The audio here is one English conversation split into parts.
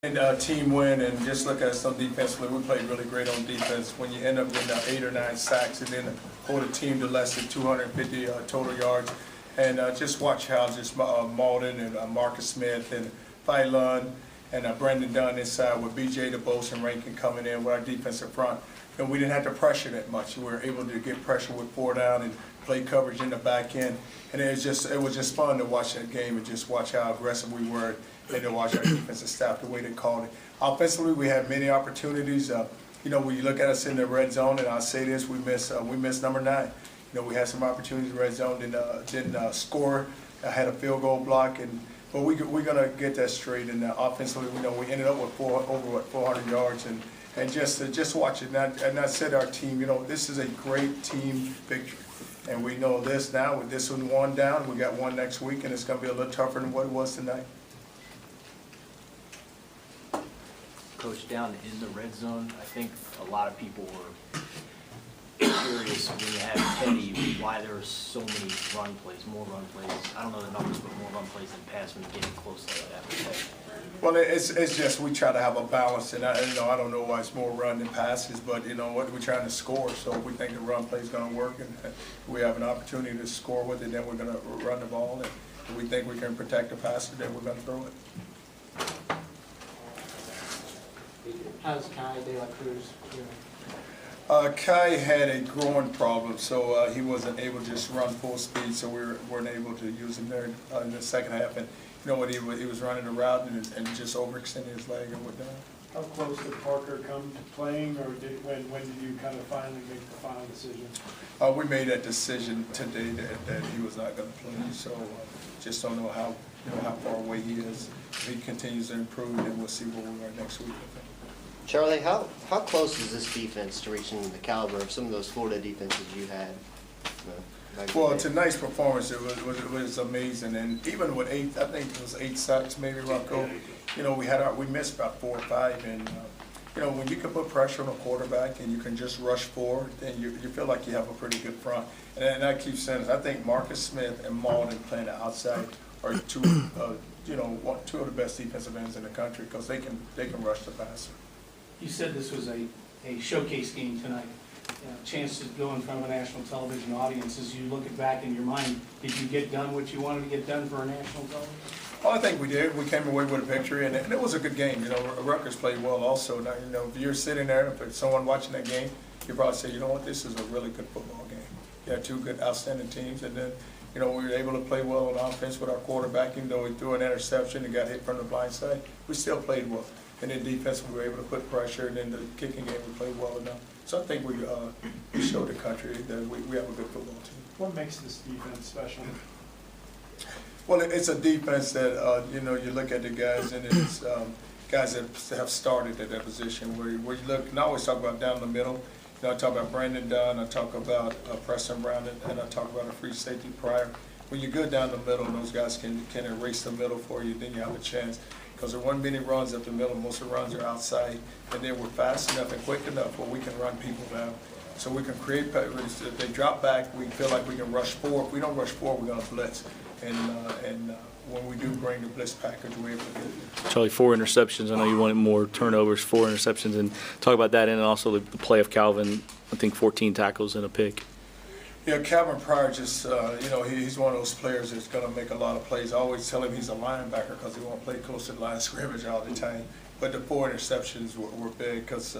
And team win, and just look at us on defensively. We played really great on defense. When you end up getting 8 or 9 sacks and then hold a team to less than 250 total yards, and just watch how just Malden and Marcus Smith and Phylon and Brendan Dunn inside with BJ DeBose and Rankin coming in with our defensive front. And we didn't have to pressure that much. We were able to get pressure with 4 down and play coverage in the back end. And it was just fun to watch that game and just watch how aggressive we were and to watch our defensive staff the way they called it. Offensively, we had many opportunities. You know, when you look at us in the red zone, and I'll say this, we missed number 9. You know, we had some opportunities in the red zone, didn't score. I had a field goal block, but we're gonna get that straight. And offensively, you know, we ended up with over 400 yards, and just watch it. And I said our team, you know, this is a great team victory. And we know this now. With this one down, we got one next week, and it's going to be a little tougher than what it was tonight. Coach, down in the red zone, I think a lot of people were curious when you had Teddy why there were so many run plays, more run plays. I don't know the numbers, but more run plays than pass when you're getting close like that with Teddy. Well, it's just we try to have a balance, and I don't know why it's more run than passes, but you know what, we're trying to score, so we think the run play is going to work, and we have an opportunity to score with it. Then we're going to run the ball, and if we think we can protect the passer, then we're going to throw it. How's Kai De La Cruz doing? Kai had a growing problem, so he wasn't able to just run full speed, so we weren't able to use him there in the second half. And you know what, he was running a route and just overextended his leg and went down. How close did Parker come to playing, or when did you kind of finally make the final decision? We made that decision today that he was not going to play, so just don't know how far away he is. If he continues to improve, then we'll see where we are next week. Charlie, how close is this defense to reaching the caliber of some of those Florida defenses you had? Well, tonight's performance it was amazing, and even with 8, I think it was 8 sacks maybe, Rocco. You know, we missed about 4 or 5, and you know, when you can put pressure on a quarterback and you can just rush forward, then you feel like you have a pretty good front. And I keep saying this, I think Marcus Smith and Malden playing the outside are two of the best defensive ends in the country because they can rush the passer. You said this was a showcase game tonight, chance to go in front of a national television audience. As you look back in your mind, did you get done what you wanted to get done for a national television? Well, I think we did. We came away with a victory, and it was a good game. You know, Rutgers played well also. Now, you know, if you're sitting there, if someone watching that game, you probably say, you know what, this is a really good football game. You had 2 good, outstanding teams, and then, you know, we were able to play well on offense with our quarterback, even though we threw an interception and got hit from the blind side. We still played well. And then defense, we were able to put pressure, and then the kicking game, we played well enough. So I think we showed the country that we have a good football team. What makes this defense special? Well, it's a defense that, you know, you look at the guys, and it's guys that have started at that position where you look, and I always talk about down the middle. You know, I talk about Brandon Dunn, I talk about Preston Brown, and I talk about a free safety Pryor. When you go down the middle, and those guys can erase the middle for you, then you have a chance. Because there weren't many runs up the middle, most of the runs are outside, and then we're fast enough and quick enough where we can run people down. So we can create, if they drop back, we feel like we can rush forward. If we don't rush forward, we're going to blitz. And when we do bring the blitz package, we're able to get it. Charlie, 4 interceptions. I know you wanted more turnovers, 4 interceptions, and talk about that, and also the play of Calvin. I think 14 tackles and a pick. Yeah, Calvin Pryor just, you know, he's one of those players that's going to make a lot of plays. I always tell him he's a linebacker because he won't play close to the line of scrimmage all the time. But the 4 interceptions were big because,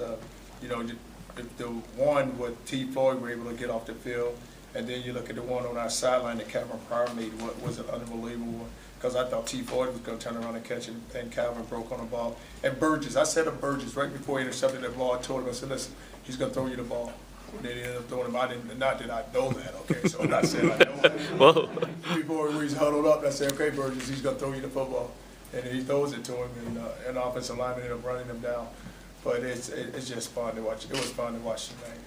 you know, the one with T. Floyd were able to get off the field, and then you look at the one on our sideline that Calvin Pryor made, what was an unbelievable one. Because I thought T. Floyd was going to turn around and catch it, and Calvin broke on the ball. And Burgess, I said to Burgess right before he intercepted that ball, I told him, I said, listen, he's going to throw you the ball. And then he ended up throwing him. Not that I know that, okay? So I'm not saying I know that. Whoa. Before we huddled up, I said, okay, Burgess, he's going to throw you the football. And he throws it to him, and an offensive lineman ended up running him down. But it's just fun to watch. It was fun to watch tonight.